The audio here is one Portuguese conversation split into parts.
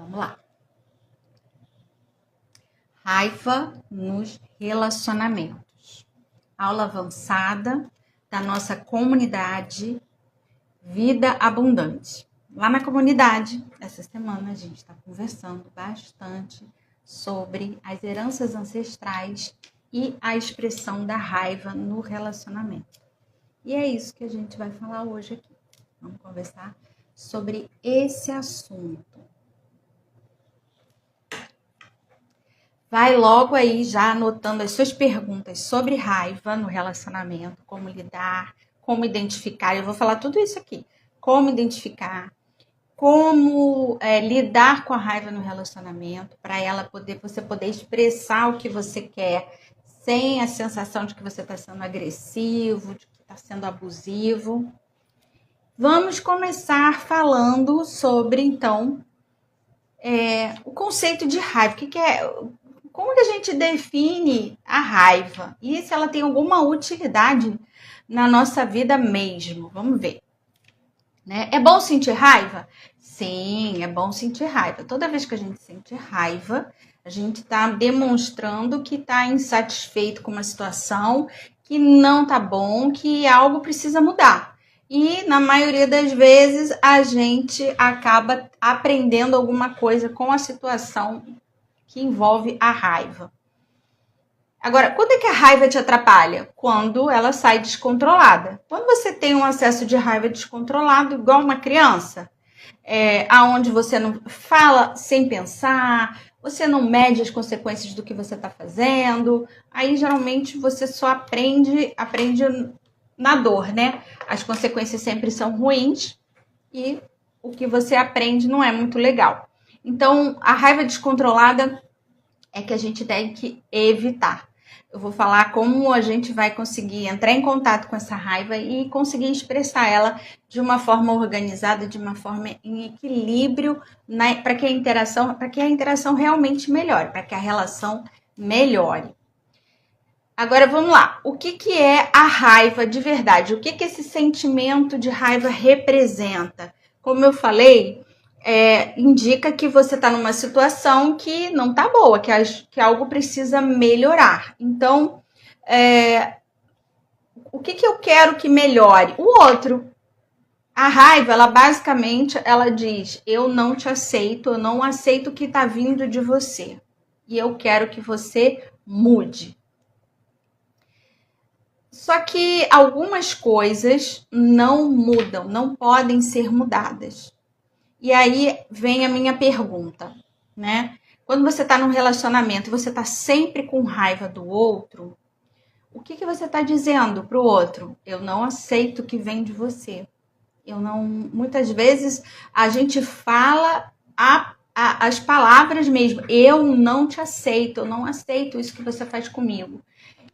Vamos lá. Raiva nos relacionamentos. Aula avançada da nossa comunidade Vida Abundante. Lá na comunidade, essa semana a gente está conversando bastante sobre as heranças ancestrais e a expressão da raiva no relacionamento. E é isso que a gente vai falar hoje aqui. Vamos conversar sobre esse assunto. Vai logo aí já anotando as suas perguntas sobre raiva no relacionamento, como lidar, como identificar. Eu vou falar tudo isso aqui. Como identificar, como lidar com a raiva no relacionamento, para você poder expressar o que você quer, sem a sensação de que você está sendo agressivo, de que está sendo abusivo. Vamos começar falando sobre, então, o conceito de raiva. O que é? Como que a gente define a raiva? E se ela tem alguma utilidade na nossa vida mesmo? Vamos ver. Né? É bom sentir raiva? Sim, é bom sentir raiva. Toda vez que a gente sente raiva, a gente está demonstrando que está insatisfeito com uma situação, que não está bom, que algo precisa mudar. E, na maioria das vezes, a gente acaba aprendendo alguma coisa com a situação que envolve a raiva. Agora, quando é que a raiva te atrapalha? Quando ela sai descontrolada. Quando você tem um acesso de raiva descontrolado, igual uma criança, aonde você não fala sem pensar, você não mede as consequências do que você está fazendo, aí geralmente você só aprende na dor, né? As consequências sempre são ruins e o que você aprende não é muito legal. Então, a raiva descontrolada é que a gente tem que evitar. Eu vou falar como a gente vai conseguir entrar em contato com essa raiva e conseguir expressar ela de uma forma organizada, de uma forma em equilíbrio, para que a interação realmente melhore, para que a relação melhore. Agora vamos lá. O que é a raiva de verdade? O que esse sentimento de raiva representa? Como eu falei, indica que você está numa situação que não está boa, que algo precisa melhorar. Então, o que eu quero que melhore? O outro. A raiva, ela basicamente, ela diz, eu não te aceito, eu não aceito o que está vindo de você. E eu quero que você mude. Só que algumas coisas não mudam, não podem ser mudadas. E aí vem a minha pergunta, né? Quando você está num relacionamento e você está sempre com raiva do outro, o que você está dizendo para o outro? Eu não aceito o que vem de você. Muitas vezes a gente fala as palavras mesmo. Eu não te aceito, eu não aceito isso que você faz comigo.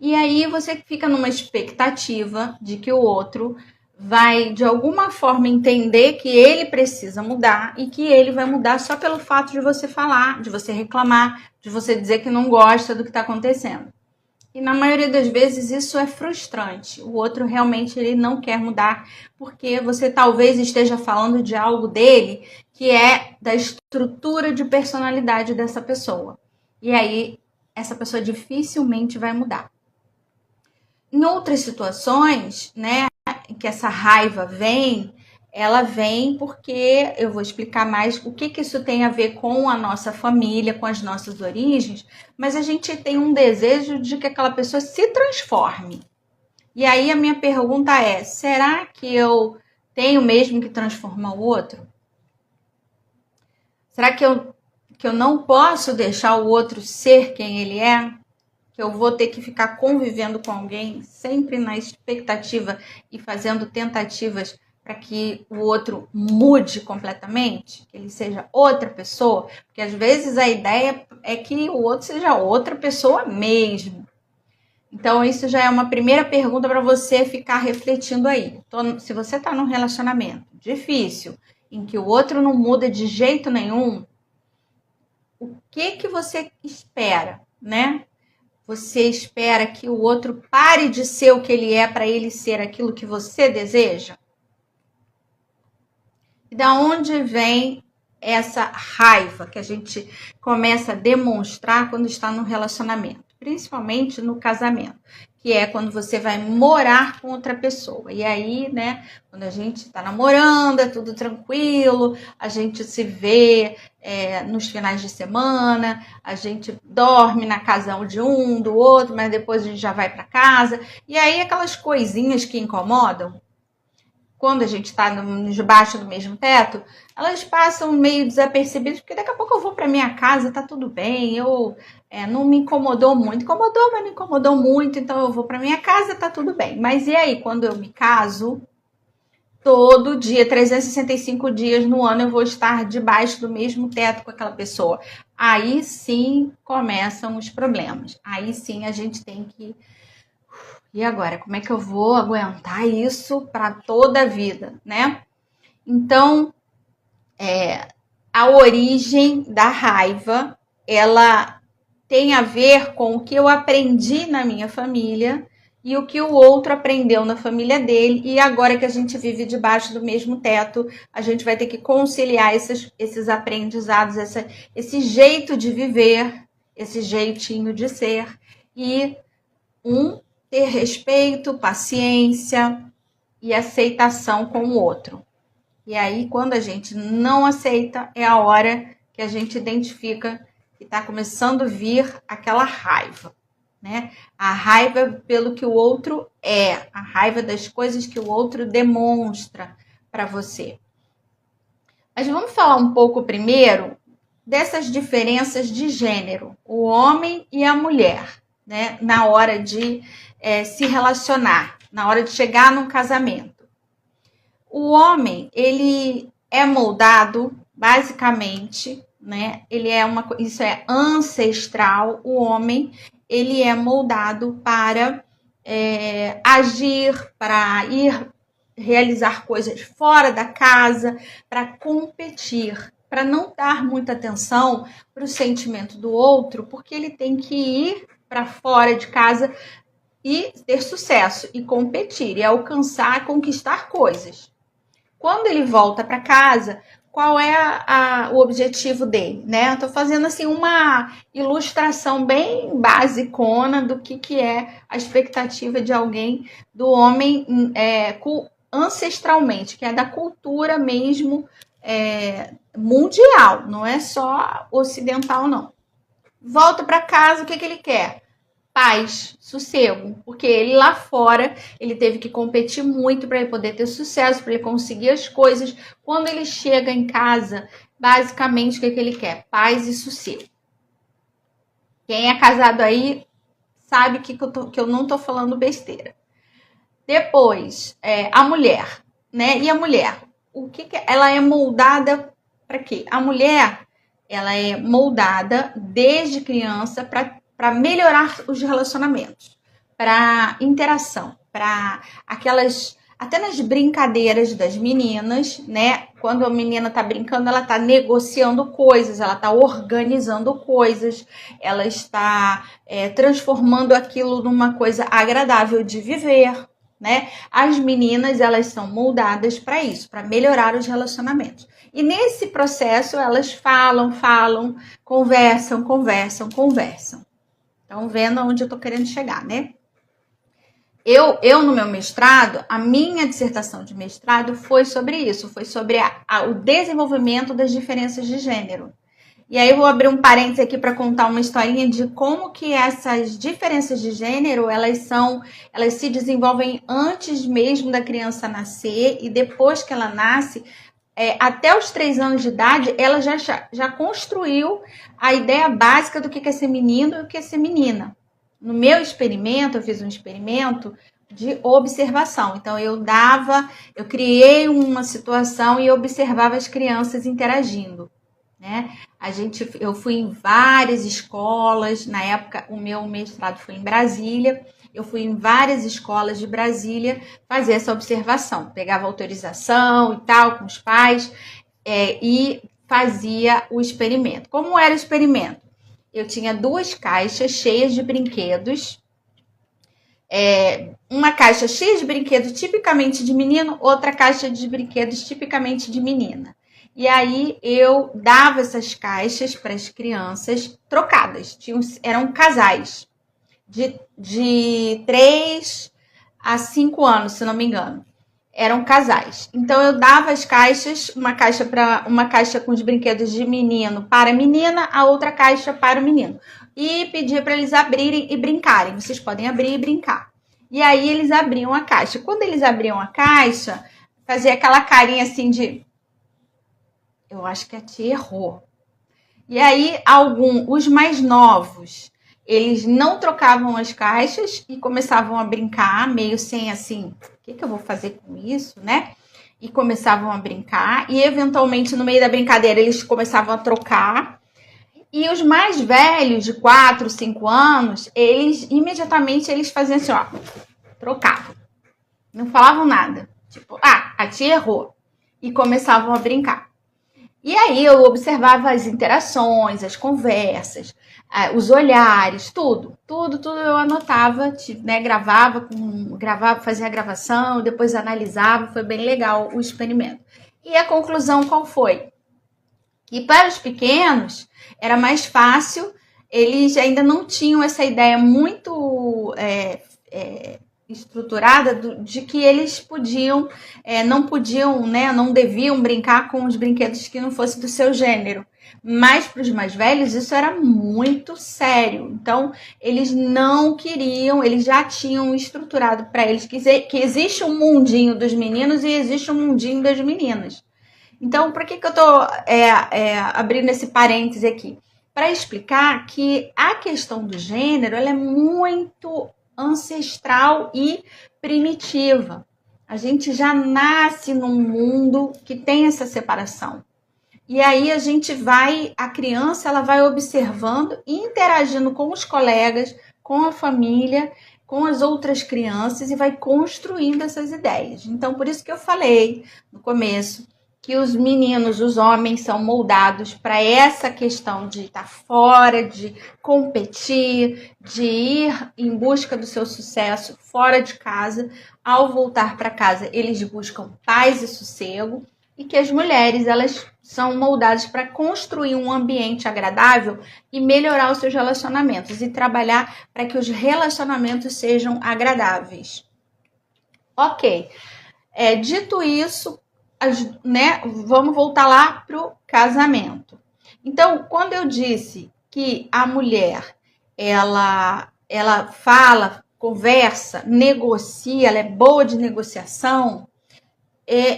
E aí você fica numa expectativa de que o outro vai, de alguma forma, entender que ele precisa mudar e que ele vai mudar só pelo fato de você falar, de você reclamar, de você dizer que não gosta do que está acontecendo. E na maioria das vezes isso é frustrante. O outro realmente ele não quer mudar porque você talvez esteja falando de algo dele que é da estrutura de personalidade dessa pessoa. E aí essa pessoa dificilmente vai mudar. Em outras situações, né, que essa raiva vem, ela vem porque eu vou explicar mais o que isso tem a ver com a nossa família, com as nossas origens, mas a gente tem um desejo de que aquela pessoa se transforme. E aí a minha pergunta é, será que eu tenho mesmo que transformar o outro? Será que eu não posso deixar o outro ser quem ele é? Que eu vou ter que ficar convivendo com alguém sempre na expectativa e fazendo tentativas para que o outro mude completamente, que ele seja outra pessoa, porque às vezes a ideia é que o outro seja outra pessoa mesmo. Então isso já é uma primeira pergunta para você ficar refletindo aí. Então, se você está num relacionamento difícil, em que o outro não muda de jeito nenhum, o que você espera, né? Você espera que o outro pare de ser o que ele é para ele ser aquilo que você deseja? E da onde vem essa raiva que a gente começa a demonstrar quando está no relacionamento, principalmente no casamento, que é quando você vai morar com outra pessoa. E aí, né, quando a gente está namorando, é tudo tranquilo, a gente se vê nos finais de semana, a gente dorme na casa de um, do outro, mas depois a gente já vai para casa. E aí aquelas coisinhas que incomodam, quando a gente está debaixo do mesmo teto, elas passam meio desapercebidas, porque daqui a pouco eu vou para minha casa, tá tudo bem, não me incomodou muito. Incomodou, mas não incomodou muito, então eu vou para minha casa, tá tudo bem. Mas e aí, quando eu me caso, todo dia, 365 dias no ano, eu vou estar debaixo do mesmo teto com aquela pessoa. Aí sim começam os problemas. Aí sim a gente tem que... E agora, como é que eu vou aguentar isso para toda a vida, né? Então, a origem da raiva, ela tem a ver com o que eu aprendi na minha família e o que o outro aprendeu na família dele. E agora que a gente vive debaixo do mesmo teto, a gente vai ter que conciliar esses aprendizados, esse jeito de viver, esse jeitinho de ser e ter respeito, paciência e aceitação com o outro. E aí, quando a gente não aceita, é a hora que a gente identifica que está começando a vir aquela raiva, né? A raiva pelo que o outro é, a raiva das coisas que o outro demonstra para você. Mas vamos falar um pouco primeiro dessas diferenças de gênero, o homem e a mulher, né? Na hora de se relacionar, na hora de chegar num casamento. O homem, ele é moldado, basicamente, né? Isso é ancestral. O homem, ele é moldado para agir, para ir realizar coisas fora da casa, para competir, para não dar muita atenção para o sentimento do outro, porque ele tem que ir para fora de casa e ter sucesso, e competir, e alcançar, conquistar coisas. Quando ele volta para casa, qual é o objetivo dele, né? Eu tô fazendo assim uma ilustração bem basicona do que é a expectativa de alguém, do homem ancestralmente, que é da cultura mesmo mundial, não é só ocidental, não. Volta para casa, o que ele quer? Paz, sossego, porque ele lá fora, ele teve que competir muito para ele poder ter sucesso, para ele conseguir as coisas. Quando ele chega em casa, basicamente o que ele quer? Paz e sossego. Quem é casado aí sabe que eu não estou falando besteira. Depois, a mulher, né? E a mulher, ela é moldada para quê? A mulher, ela é moldada desde criança para melhorar os relacionamentos, para interação, para aquelas, até nas brincadeiras das meninas, né? Quando a menina tá brincando, ela tá negociando coisas, ela tá organizando coisas, ela está transformando aquilo numa coisa agradável de viver, né? As meninas, elas são moldadas para isso, para melhorar os relacionamentos. E nesse processo, elas falam, conversam. Estão vendo onde eu estou querendo chegar, né? Eu, no meu mestrado, a minha dissertação de mestrado foi sobre isso, foi sobre o desenvolvimento das diferenças de gênero. E aí eu vou abrir um parênteses aqui para contar uma historinha de como que essas diferenças de gênero, elas se desenvolvem antes mesmo da criança nascer, e depois que ela nasce, até os 3 anos de idade, ela já construiu a ideia básica do que é ser menino e o que é ser menina. No meu experimento, eu fiz um experimento de observação. Então, eu criei uma situação e observava as crianças interagindo, né? Eu fui em várias escolas, na época o meu mestrado foi em Brasília, eu fui em várias escolas de Brasília fazer essa observação, pegava autorização e tal com os pais e fazia o experimento. Como era o experimento? Eu tinha 2 caixas cheias de brinquedos, uma caixa cheia de brinquedos tipicamente de menino, outra caixa de brinquedos tipicamente de menina. E aí eu dava essas caixas para as crianças trocadas. Eram casais de 3 a 5 anos, se não me engano. Eram casais. Então eu dava as caixas, uma caixa com os brinquedos de menino para a menina, a outra caixa para o menino. E pedia para eles abrirem e brincarem. Vocês podem abrir e brincar. E aí eles abriam a caixa. Quando eles abriam a caixa, fazia aquela carinha assim de... Eu acho que a tia errou. E aí, os mais novos, eles não trocavam as caixas e começavam a brincar, meio sem assim, o que eu vou fazer com isso, né? E começavam a brincar. E, eventualmente, no meio da brincadeira, eles começavam a trocar. E os mais velhos, de 4, 5 anos, imediatamente eles faziam assim, ó, trocavam. Não falavam nada. Tipo, a tia errou. E começavam a brincar. E aí eu observava as interações, as conversas, os olhares, tudo eu anotava, né? Gravava, fazia a gravação, depois analisava, foi bem legal o experimento. E a conclusão qual foi? Que para os pequenos era mais fácil, eles ainda não tinham essa ideia muito estruturada de que eles não deviam brincar com os brinquedos que não fossem do seu gênero. Mas para os mais velhos isso era muito sério. Então eles não queriam, eles já tinham estruturado para eles que existe um mundinho dos meninos e existe um mundinho das meninas. Então, por que eu estou abrindo esse parêntese aqui? Para explicar que a questão do gênero ela é muito ancestral e primitiva. A gente já nasce num mundo que tem essa separação. E aí a criança ela vai observando e interagindo com os colegas, com a família, com as outras crianças e vai construindo essas ideias. Então, por isso que eu falei no começo que os meninos, os homens, são moldados para essa questão de estar fora, de competir, de ir em busca do seu sucesso fora de casa. Ao voltar para casa, eles buscam paz e sossego, e que as mulheres elas são moldadas para construir um ambiente agradável e melhorar os seus relacionamentos e trabalhar para que os relacionamentos sejam agradáveis. Ok. Dito isso, né, vamos voltar lá para o casamento. Então, quando eu disse que a mulher ela fala, conversa, negocia, ela é boa de negociação,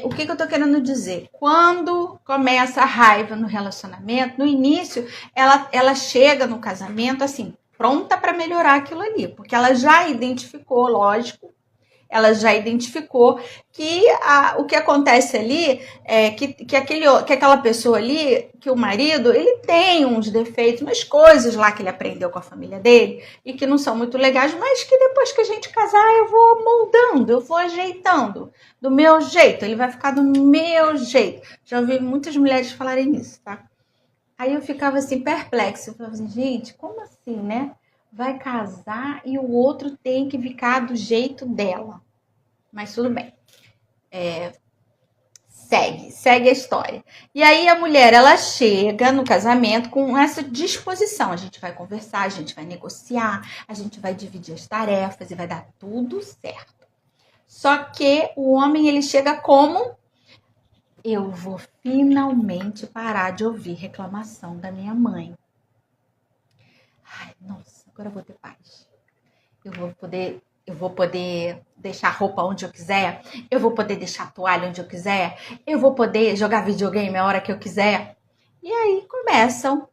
o que eu estou querendo dizer? Quando começa a raiva no relacionamento, no início, ela chega no casamento assim, pronta para melhorar aquilo ali, porque ela já identificou, lógico, que o que acontece ali é que aquela pessoa ali, que o marido, ele tem uns defeitos, umas coisas lá que ele aprendeu com a família dele e que não são muito legais, mas que depois que a gente casar eu vou moldando, eu vou ajeitando do meu jeito, ele vai ficar do meu jeito. Já ouvi muitas mulheres falarem isso, tá? Aí eu ficava assim perplexa, eu falava assim, gente, como assim, né? Vai casar e o outro tem que ficar do jeito dela. Mas tudo bem. Segue a história. E aí a mulher, ela chega no casamento com essa disposição. A gente vai conversar, a gente vai negociar, a gente vai dividir as tarefas e vai dar tudo certo. Só que o homem, ele chega como... Eu vou finalmente parar de ouvir reclamação da minha mãe. Ai, nossa, agora eu vou ter paz. Eu vou poder deixar a roupa onde eu quiser. Eu vou poder deixar a toalha onde eu quiser. Eu vou poder jogar videogame a hora que eu quiser. E aí começam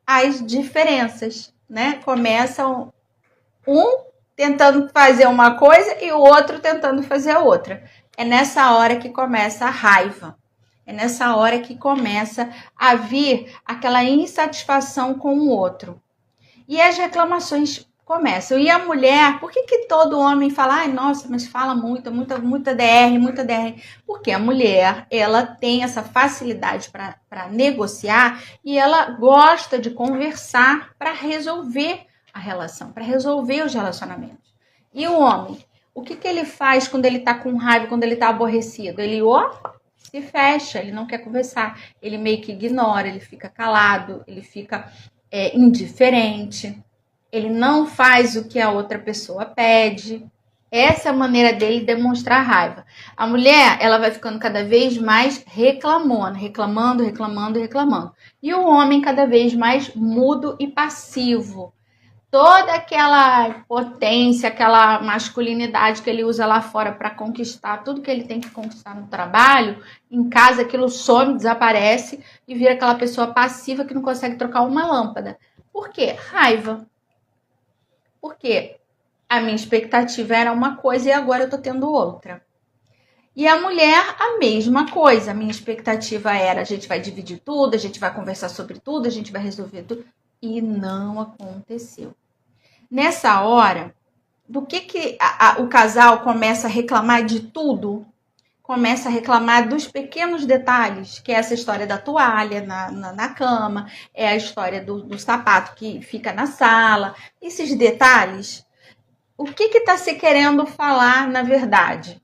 as diferenças, né? Começam um tentando fazer uma coisa e o outro tentando fazer a outra. É nessa hora que começa a raiva. É nessa hora que começa a vir aquela insatisfação com o outro. E as reclamações começam. E a mulher, por que todo homem fala, ai, nossa, mas fala muita DR? Porque a mulher, ela tem essa facilidade para negociar e ela gosta de conversar para resolver a relação, para resolver os relacionamentos. E o homem, o que ele faz quando ele está com raiva, quando ele está aborrecido? Ele, se fecha, ele não quer conversar, ele meio que ignora, ele fica calado, ele fica indiferente, ele não faz o que a outra pessoa pede. Essa é a maneira dele demonstrar raiva. A mulher, ela vai ficando cada vez mais reclamando. E o homem cada vez mais mudo e passivo. Toda aquela potência, aquela masculinidade que ele usa lá fora para conquistar tudo que ele tem que conquistar no trabalho, em casa aquilo some, desaparece e vira aquela pessoa passiva que não consegue trocar uma lâmpada. Por quê? Raiva. Por quê? A minha expectativa era uma coisa e agora eu tô tendo outra. E a mulher, a mesma coisa. A minha expectativa era, a gente vai dividir tudo, a gente vai conversar sobre tudo, a gente vai resolver tudo. E não aconteceu. Nessa hora, do que o casal começa a reclamar de tudo? Começa a reclamar dos pequenos detalhes, que é essa história da toalha na cama, é a história do sapato que fica na sala. Esses detalhes, o que está se querendo falar na verdade?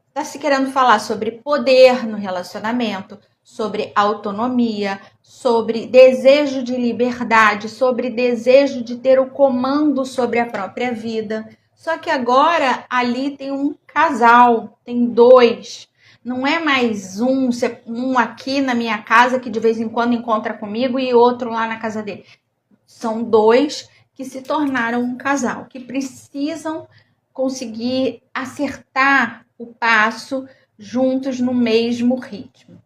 Está se querendo falar sobre poder no relacionamento, sobre autonomia, sobre desejo de liberdade, sobre desejo de ter o comando sobre a própria vida. Só que agora ali tem um casal, tem dois. Não é mais um aqui na minha casa que de vez em quando encontra comigo e outro lá na casa dele. São dois que se tornaram um casal, que precisam conseguir acertar o passo juntos no mesmo ritmo.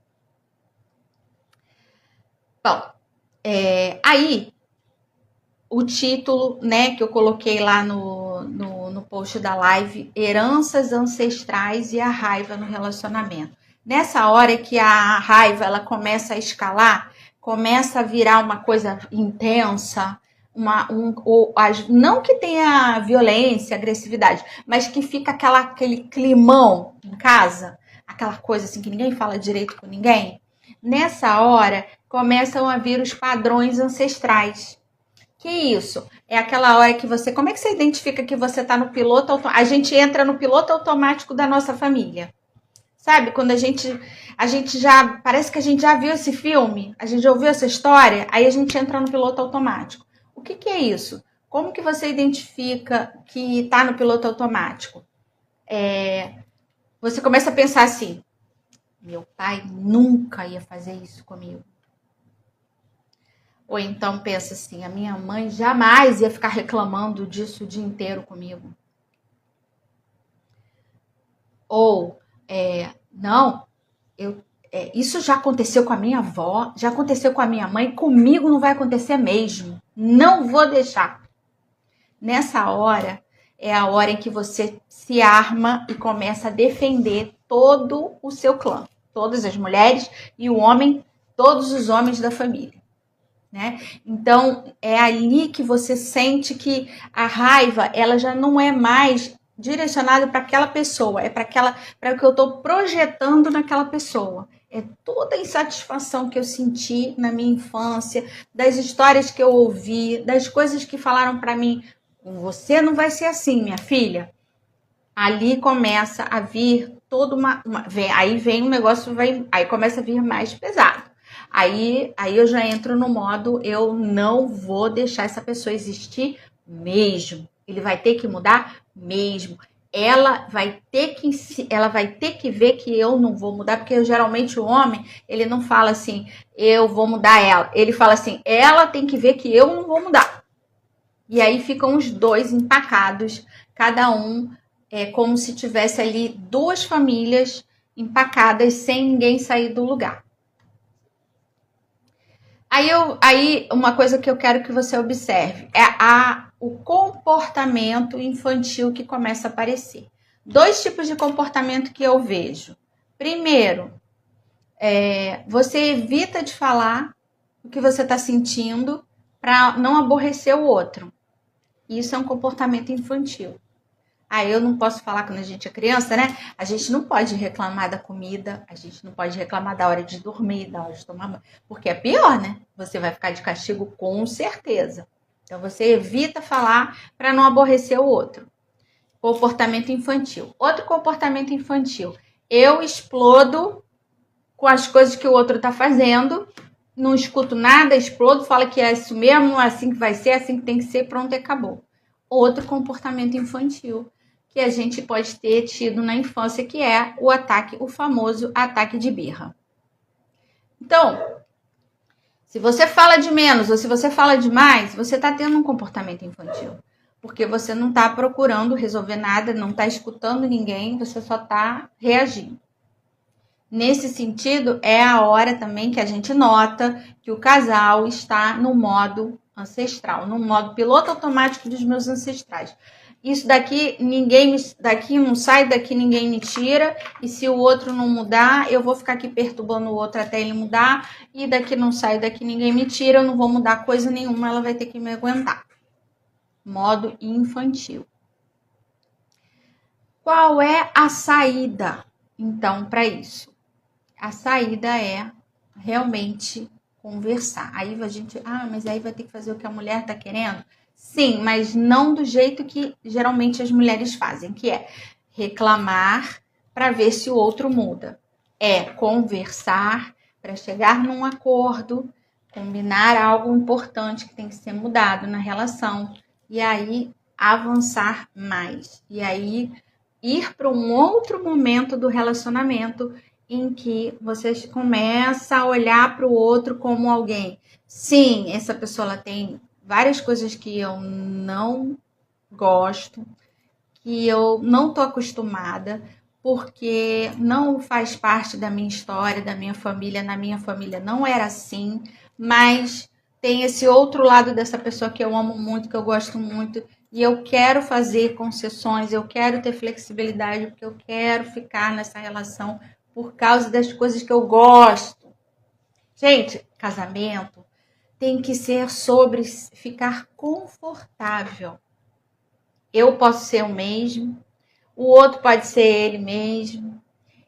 Bom, aí o título, né, que eu coloquei lá no post da live, heranças ancestrais e a raiva no relacionamento. Nessa hora que a raiva ela começa a escalar, começa a virar uma coisa intensa, não que tenha violência, agressividade, mas que fica aquele climão em casa, aquela coisa assim que ninguém fala direito com ninguém. Nessa hora começam a vir os padrões ancestrais. Que isso? É aquela hora que você... Como é que você identifica que você está no piloto automático? A gente entra no piloto automático da nossa família. Sabe? Quando a gente já... Parece que a gente já viu esse filme, a gente já ouviu essa história, aí a gente entra no piloto automático. O que é isso? Como que você identifica que está no piloto automático? Você começa a pensar assim, meu pai nunca ia fazer isso comigo. Ou então pensa assim, a minha mãe jamais ia ficar reclamando disso o dia inteiro comigo. Ou, não, isso já aconteceu com a minha avó, já aconteceu com a minha mãe, comigo não vai acontecer mesmo. Não vou deixar. Nessa hora, é a hora em que você se arma e começa a defender todo o seu clã. Todas as mulheres e o homem, todos os homens da família. Né? Então, é ali que você sente que a raiva, ela já não é mais direcionada para aquela pessoa, é para o que eu estou projetando naquela pessoa. É toda a insatisfação que eu senti na minha infância, das histórias que eu ouvi, das coisas que falaram para mim, você não vai ser assim, minha filha. Ali começa a vir toda aí vem um negócio, aí começa a vir mais pesado. Aí eu já entro no modo, eu não vou deixar essa pessoa existir mesmo. Ele vai ter que mudar mesmo. Ela vai ter que ver que eu não vou mudar, porque geralmente o homem, ele não fala assim, eu vou mudar ela. Ele fala assim, ela tem que ver que eu não vou mudar. E aí ficam os dois empacados, cada um como se tivesse ali duas famílias empacadas sem ninguém sair do lugar. Aí uma coisa que eu quero que você observe é o comportamento infantil que começa a aparecer. Dois tipos de comportamento que eu vejo. Primeiro, você evita de falar o que você está sentindo para não aborrecer o outro. Isso é um comportamento infantil. Eu não posso falar quando a gente é criança, né? A gente não pode reclamar da comida, a gente não pode reclamar da hora de dormir, da hora de tomar banho, porque é pior, né? Você vai ficar de castigo com certeza. Então você evita falar para não aborrecer o outro. Comportamento infantil. Outro comportamento infantil eu explodo com as coisas que o outro está fazendo, não escuto nada, explodo, falo que é isso mesmo, não é assim que vai ser, é assim que tem que ser, pronto, e acabou. Outro comportamento infantil que a gente pode ter tido na infância, que é o ataque, o famoso ataque de birra. Então, se você fala de menos ou se você fala demais, você está tendo um comportamento infantil. Porque você não está procurando resolver nada, não está escutando ninguém, você só está reagindo. Nesse sentido, é a hora também que a gente nota que o casal está no modo ancestral, no modo piloto automático dos meus ancestrais. Isso daqui, daqui não sai, daqui ninguém me tira, e se o outro não mudar, eu vou ficar aqui perturbando o outro até ele mudar, e daqui não sai, daqui ninguém me tira, eu não vou mudar coisa nenhuma, ela vai ter que me aguentar. Modo infantil. Qual é a saída, então, para isso? A saída é realmente conversar. Aí a gente, mas aí vai ter que fazer o que a mulher está querendo? Sim, mas não do jeito que geralmente as mulheres fazem, que é reclamar para ver se o outro muda. É conversar para chegar num acordo, combinar algo importante que tem que ser mudado na relação e aí avançar mais. E aí ir para um outro momento do relacionamento em que você começa a olhar para o outro como alguém. Sim, essa pessoa ela tem várias coisas que eu não gosto, que eu não tô acostumada, porque não faz parte da minha história, da minha família. Na minha família não era assim, mas tem esse outro lado dessa pessoa que eu amo muito, que eu gosto muito, e eu quero fazer concessões, eu quero ter flexibilidade, porque eu quero ficar nessa relação por causa das coisas que eu gosto. Gente, casamento tem que ser sobre ficar confortável. Eu posso ser o mesmo, o outro pode ser ele mesmo.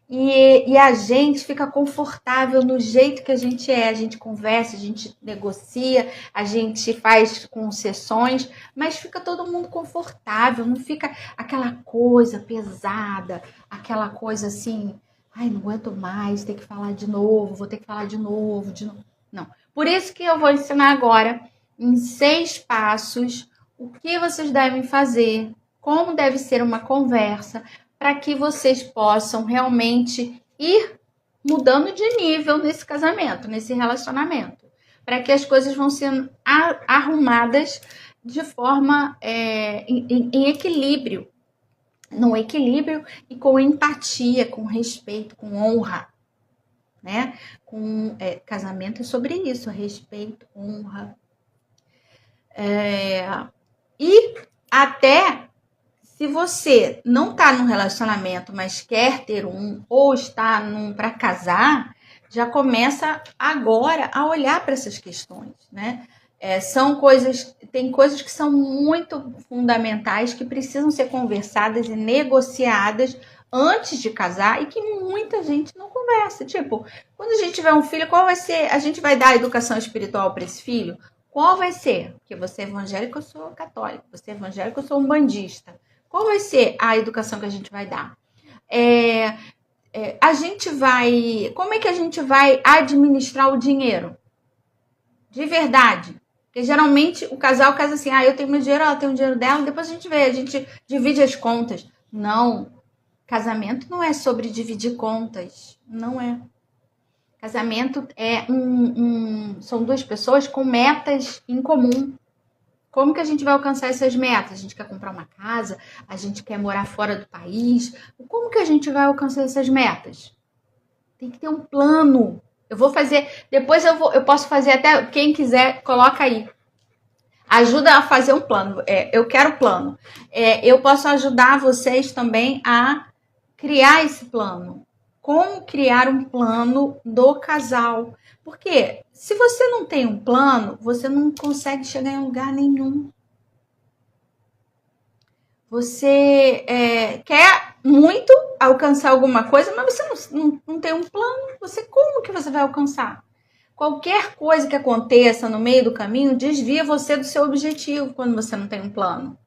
E a gente fica confortável no jeito que a gente é. A gente conversa, a gente negocia, a gente faz concessões, mas fica todo mundo confortável, não fica aquela coisa pesada, aquela coisa assim, não aguento mais, tem que falar de novo, vou ter que falar de novo. Não. Por isso que eu vou ensinar agora, em 6 passos, o que vocês devem fazer, como deve ser uma conversa, para que vocês possam realmente ir mudando de nível nesse casamento, nesse relacionamento. Para que as coisas vão sendo arrumadas de forma em equilíbrio. No equilíbrio e com empatia, com respeito, com honra. Né? Casamento é sobre isso, respeito, honra. E até se você não está num relacionamento, mas quer ter um, ou está para casar, já começa agora a olhar para essas questões, né? Tem coisas que são muito fundamentais, que precisam ser conversadas e negociadas antes de casar e que muita gente não conversa. Tipo, quando a gente tiver um filho, qual vai ser? A gente vai dar a educação espiritual para esse filho? Qual vai ser? Porque você é evangélico, eu sou católico. Você é evangélico, eu sou umbandista. Qual vai ser a educação que a gente vai dar? Como é que a gente vai administrar o dinheiro? De verdade. Porque geralmente o casal casa assim, eu tenho meu dinheiro, ela tem o dinheiro dela, depois a gente divide as contas. Não. Casamento não é sobre dividir contas. Não é. Casamento são 2 pessoas com metas em comum. Como que a gente vai alcançar essas metas? A gente quer comprar uma casa? A gente quer morar fora do país? Como que a gente vai alcançar essas metas? Tem que ter um plano. Eu vou fazer... Depois eu posso fazer até... Quem quiser, coloca aí. Ajuda a fazer um plano. Eu quero plano. Eu posso ajudar vocês também a criar esse plano. Como criar um plano do casal? Porque se você não tem um plano, você não consegue chegar em lugar nenhum. Você quer muito alcançar alguma coisa, mas você não tem um plano. Como que você vai alcançar? Qualquer coisa que aconteça no meio do caminho desvia você do seu objetivo quando você não tem um plano.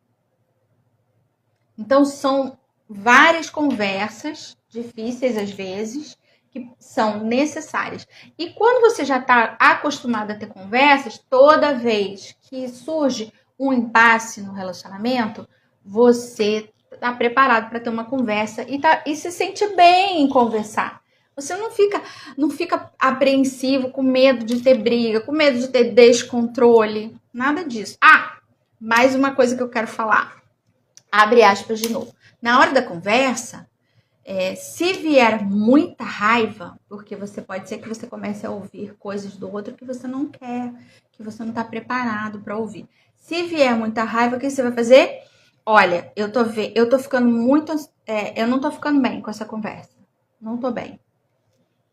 Então, são várias conversas difíceis às vezes, que são necessárias. E quando você já está acostumado a ter conversas, toda vez que surge um impasse no relacionamento, você está preparado para ter uma conversa e se sente bem em conversar. Você não fica apreensivo, com medo de ter briga, com medo de ter descontrole, nada disso. Ah, mais uma coisa que eu quero falar. Abre aspas de novo. Na hora da conversa, se vier muita raiva, porque pode ser que você comece a ouvir coisas do outro que você não quer, que você não está preparado para ouvir. Se vier muita raiva, o que você vai fazer? Olha, eu tô ficando muito... eu não tô ficando bem com essa conversa. Não tô bem.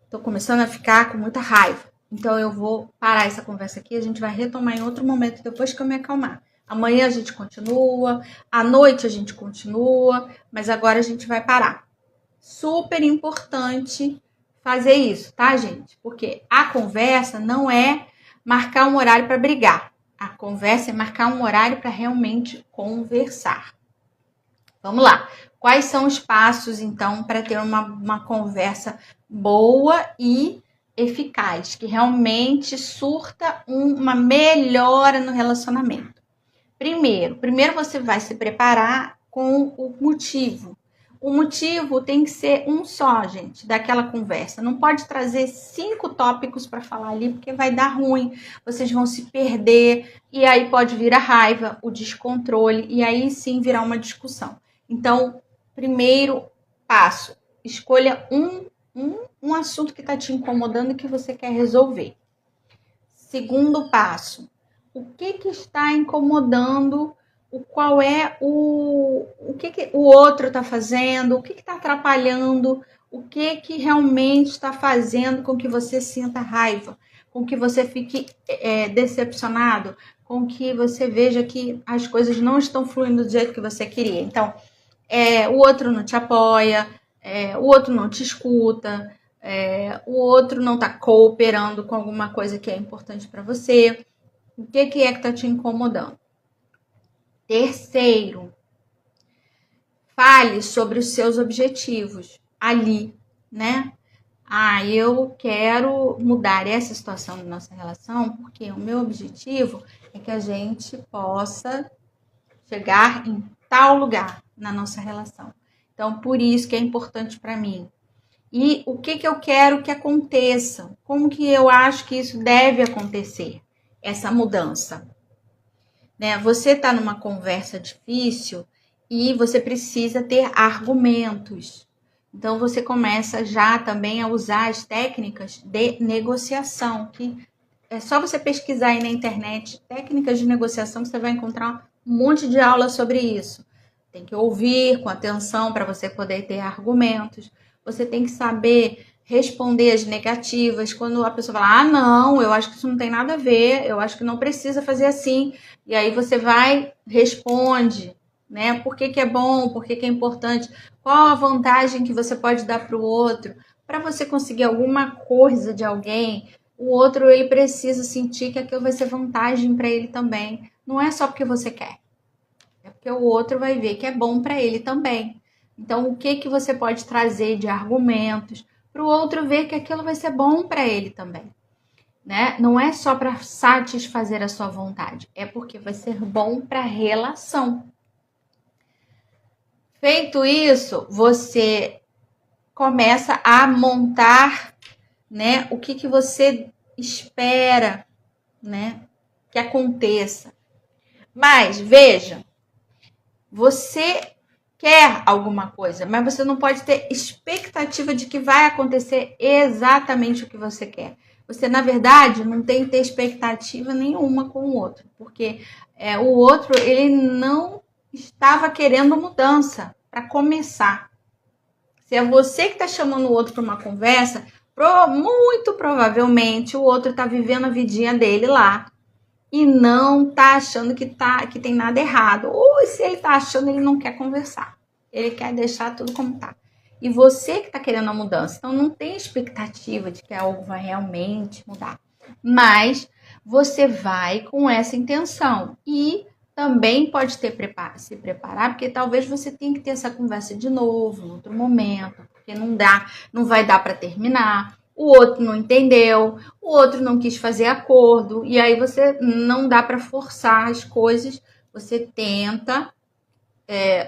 Tô começando a ficar com muita raiva. Então eu vou parar essa conversa aqui, a gente vai retomar em outro momento, depois que eu me acalmar. Amanhã a gente continua, à noite a gente continua, mas agora a gente vai parar. Super importante fazer isso, tá, gente? Porque a conversa não é marcar um horário para brigar. A conversa é marcar um horário para realmente conversar. Vamos lá. Quais são os passos, então, para ter uma conversa boa e eficaz, que realmente surta uma melhora no relacionamento? Primeiro você vai se preparar com o motivo. O motivo tem que ser um só, gente, daquela conversa. Não pode trazer 5 tópicos para falar ali, porque vai dar ruim. Vocês vão se perder e aí pode vir a raiva, o descontrole e aí sim virar uma discussão. Então, primeiro passo, escolha um assunto que está te incomodando e que você quer resolver. Segundo passo, o que está incomodando, qual é o que o outro está fazendo, o que está atrapalhando, o que realmente está fazendo com que você sinta raiva, com que você fique decepcionado, com que você veja que as coisas não estão fluindo do jeito que você queria. Então, o outro não te apoia, o outro não te escuta, o outro não está cooperando com alguma coisa que é importante para você. O que está te incomodando? Terceiro, fale sobre os seus objetivos ali, né? Eu quero mudar essa situação da nossa relação porque o meu objetivo é que a gente possa chegar em tal lugar na nossa relação. Então, por isso que é importante para mim. E o que eu quero que aconteça? Como que eu acho que isso deve acontecer? Essa mudança. Né? Você está numa conversa difícil e você precisa ter argumentos. Então, você começa já também a usar as técnicas de negociação, que é só você pesquisar aí na internet, técnicas de negociação, que você vai encontrar um monte de aula sobre isso. Tem que ouvir com atenção para você poder ter argumentos. Você tem que saber responder as negativas. Quando a pessoa fala, não, eu acho que isso não tem nada a ver, eu acho que não precisa fazer assim. E aí você vai, responde, né? Por que é bom, por que é importante, qual a vantagem que você pode dar para o outro. Para você conseguir alguma coisa de alguém, o outro ele precisa sentir que aquilo vai ser vantagem para ele também. Não é só porque você quer. É porque o outro vai ver que é bom para ele também. Então, o que você pode trazer de argumentos para o outro ver que aquilo vai ser bom para ele também, né? Não é só para satisfazer a sua vontade, é porque vai ser bom para a relação. Feito isso, você começa a montar, né, o que você espera, né, que aconteça. Mas, veja, você quer alguma coisa, mas você não pode ter expectativa de que vai acontecer exatamente o que você quer. Você, na verdade, não tem que ter expectativa nenhuma com o outro, porque o outro, ele não estava querendo mudança, para começar. Se é você que está chamando o outro para uma conversa, muito provavelmente o outro está vivendo a vidinha dele lá e não está achando que tem nada errado. Ou se ele está achando, ele não quer conversar. Ele quer deixar tudo como está. E você que está querendo a mudança. Então, não tem expectativa de que algo vai realmente mudar. Mas você vai com essa intenção. E também pode se preparar, porque talvez você tenha que ter essa conversa de novo, em outro momento. porque não dá, não vai dar para terminar. O outro não entendeu, o outro não quis fazer acordo, e aí você não dá para forçar as coisas, você tenta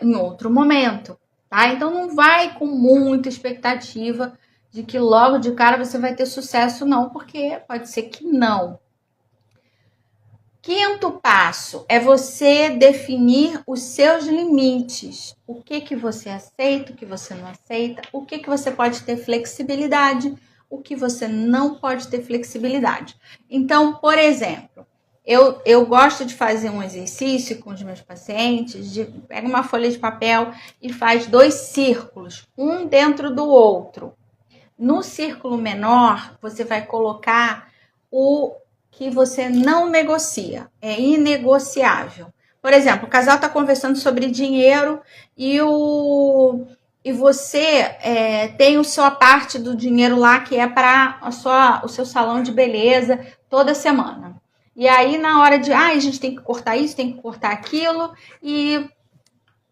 em outro momento, tá? Então não vai com muita expectativa de que logo de cara você vai ter sucesso, não, porque pode ser que não. Quinto passo é você definir os seus limites. O que você aceita, o que você não aceita, o que você pode ter flexibilidade, o que você não pode ter flexibilidade. Então, por exemplo, eu gosto de fazer um exercício com os meus pacientes, pega uma folha de papel e faz 2 círculos, um dentro do outro. No círculo menor, você vai colocar o que você não negocia, é inegociável. Por exemplo, o casal está conversando sobre dinheiro e você tem a sua parte do dinheiro lá que é para o seu salão de beleza toda semana. E aí, na hora de, a gente tem que cortar isso, tem que cortar aquilo, e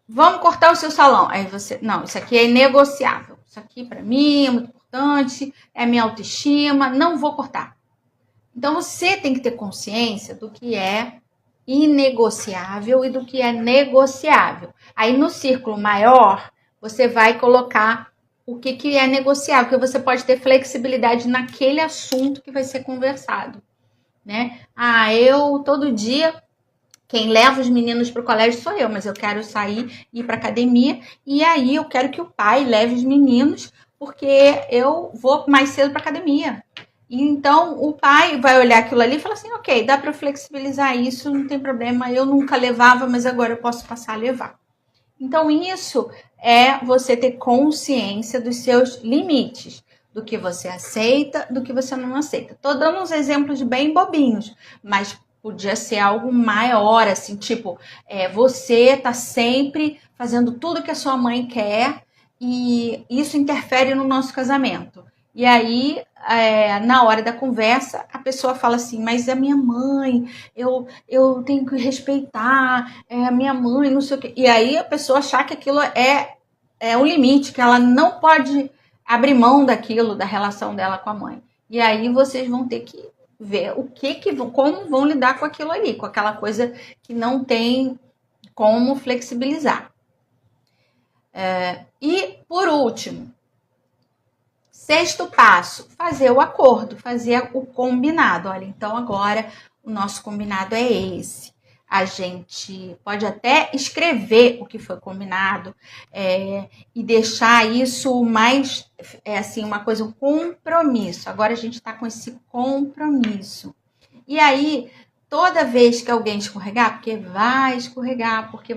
vamos cortar o seu salão. Aí você, não, isso aqui é inegociável. Isso aqui para mim é muito importante, é minha autoestima, não vou cortar. Então, você tem que ter consciência do que é inegociável e do que é negociável. Aí, no círculo maior, você vai colocar o que é negociável, porque você pode ter flexibilidade naquele assunto que vai ser conversado, né? Eu, todo dia, quem leva os meninos para o colégio sou eu, mas eu quero sair e ir para academia, e aí eu quero que o pai leve os meninos, porque eu vou mais cedo para academia. Então, o pai vai olhar aquilo ali e falar assim, ok, dá para flexibilizar isso, não tem problema, eu nunca levava, mas agora eu posso passar a levar. Então, isso é você ter consciência dos seus limites, do que você aceita, do que você não aceita. Tô dando uns exemplos bem bobinhos, mas podia ser algo maior, assim, tipo, você tá sempre fazendo tudo que a sua mãe quer e isso interfere no nosso casamento. E aí, na hora da conversa, a pessoa fala assim, mas a minha mãe, eu tenho que respeitar, a minha mãe, não sei o quê. E aí a pessoa achar que aquilo é um limite, que ela não pode abrir mão daquilo, da relação dela com a mãe. E aí vocês vão ter que ver como vão lidar com aquilo ali, com aquela coisa que não tem como flexibilizar. E, por último, sexto passo, fazer o acordo, fazer o combinado. Olha, então agora o nosso combinado é esse. A gente pode até escrever o que foi combinado e deixar isso mais, assim, uma coisa, um compromisso. Agora a gente está com esse compromisso. E aí, toda vez que alguém escorregar, porque vai escorregar, porque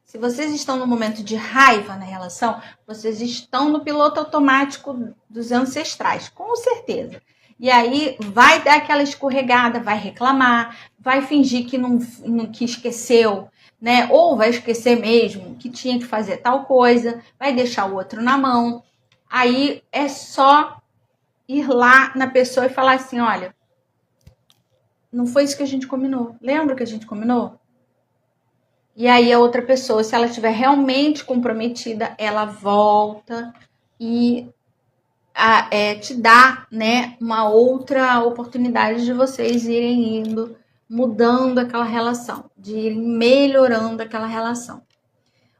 se vocês estão no momento de raiva na relação, vocês estão no piloto automático dos ancestrais, com certeza. E aí vai dar aquela escorregada, vai reclamar, vai fingir que esqueceu, né? Ou vai esquecer mesmo que tinha que fazer tal coisa, vai deixar o outro na mão. Aí é só ir lá na pessoa e falar assim, olha, não foi isso que a gente combinou. Lembra que a gente combinou? E aí a outra pessoa, se ela estiver realmente comprometida, ela volta e te dá, né, uma outra oportunidade de vocês irem mudando aquela relação, de irem melhorando aquela relação.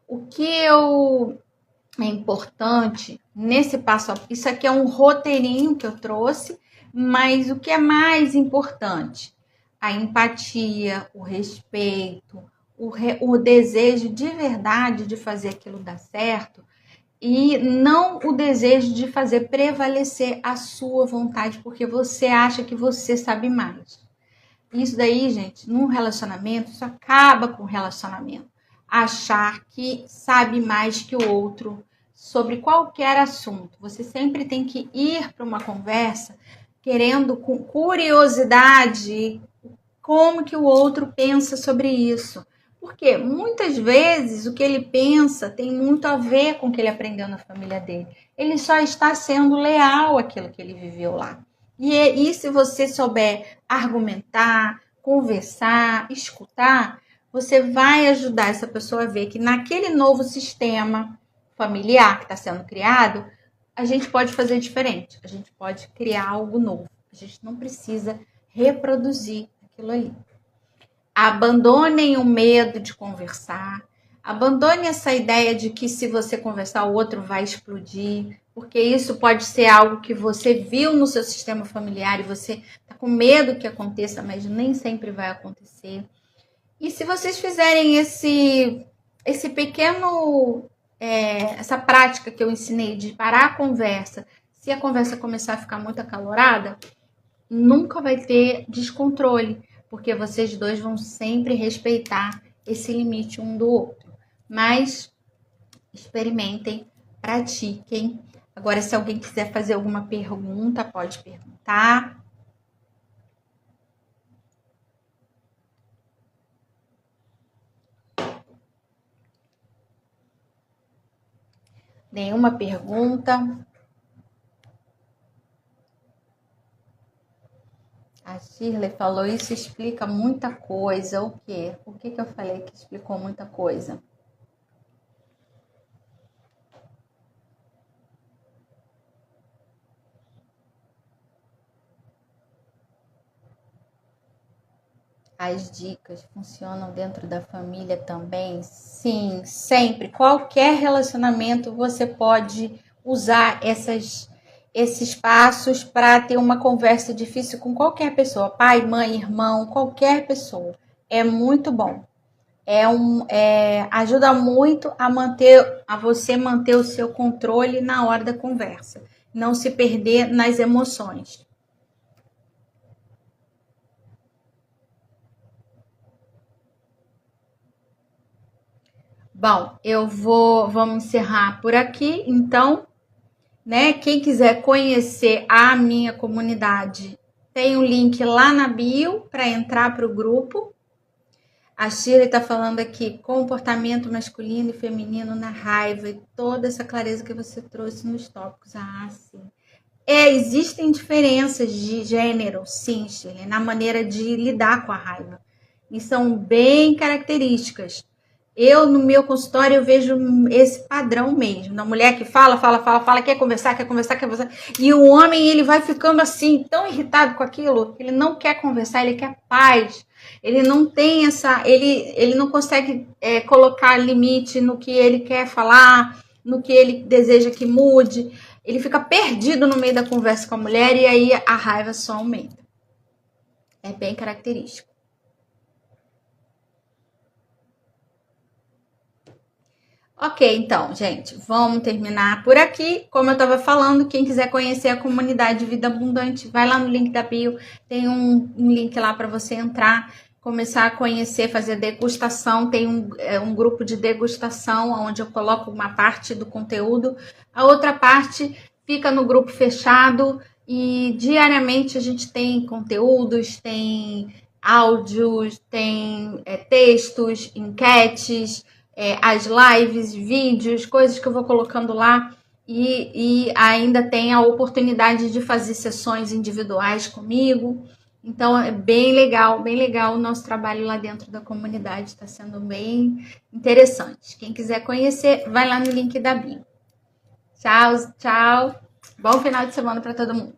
O que é importante nesse passo, isso aqui é um roteirinho que eu trouxe, mas o que é mais importante? A empatia, o respeito, o desejo de verdade de fazer aquilo dar certo e não o desejo de fazer prevalecer a sua vontade porque você acha que você sabe mais. Isso daí, gente, num relacionamento, isso acaba com o relacionamento. Achar que sabe mais que o outro sobre qualquer assunto. Você sempre tem que ir para uma conversa querendo com curiosidade como que o outro pensa sobre isso. Porque muitas vezes o que ele pensa tem muito a ver com o que ele aprendeu na família dele. Ele só está sendo leal àquilo que ele viveu lá. E se você souber argumentar, conversar, escutar, você vai ajudar essa pessoa a ver que naquele novo sistema familiar que está sendo criado, a gente pode fazer diferente. A gente pode criar algo novo. A gente não precisa reproduzir aquilo ali. Abandonem o medo de conversar. Abandone essa ideia de que se você conversar, o outro vai explodir. Porque isso pode ser algo que você viu no seu sistema familiar e você está com medo que aconteça, mas nem sempre vai acontecer. E se vocês fizerem esse pequeno, essa prática que eu ensinei de parar a conversa, se a conversa começar a ficar muito acalorada, nunca vai ter descontrole, porque vocês dois vão sempre respeitar esse limite um do outro. Mas experimentem, pratiquem. Agora, se alguém quiser fazer alguma pergunta, pode perguntar. Nenhuma pergunta? A Shirley falou, isso explica muita coisa. O quê? O que eu falei que explicou muita coisa? As dicas funcionam dentro da família também? Sim, sempre. Qualquer relacionamento você pode usar esses passos para ter uma conversa difícil com qualquer pessoa. Pai, mãe, irmão, qualquer pessoa. É muito bom. Ajuda muito a você manter o seu controle na hora da conversa. Não se perder nas emoções. Bom, vamos encerrar por aqui, então, né? Quem quiser conhecer a minha comunidade, tem um link lá na bio para entrar para o grupo. A Shirley está falando aqui, comportamento masculino e feminino na raiva e toda essa clareza que você trouxe nos tópicos. Ah, sim. Existem diferenças de gênero, sim, Shirley, na maneira de lidar com a raiva. E são bem características. Eu, no meu consultório, eu vejo esse padrão mesmo. Da mulher que fala, quer conversar. E o homem, ele vai ficando assim, tão irritado com aquilo, que ele não quer conversar, ele quer paz. Ele não tem ele não consegue colocar limite no que ele quer falar, no que ele deseja que mude. Ele fica perdido no meio da conversa com a mulher e aí a raiva só aumenta. É bem característico. Ok, então, gente, vamos terminar por aqui. Como eu estava falando, quem quiser conhecer a comunidade Vida Abundante, vai lá no link da bio, tem um link lá para você entrar, começar a conhecer, fazer degustação. Tem um grupo de degustação, onde eu coloco uma parte do conteúdo, a outra parte fica no grupo fechado e diariamente a gente tem conteúdos, tem áudios, tem textos, enquetes, as lives, vídeos, coisas que eu vou colocando lá e ainda tem a oportunidade de fazer sessões individuais comigo. Então é bem legal o nosso trabalho lá dentro da comunidade, está sendo bem interessante. Quem quiser conhecer, vai lá no link da bio. Tchau, tchau. Bom final de semana para todo mundo.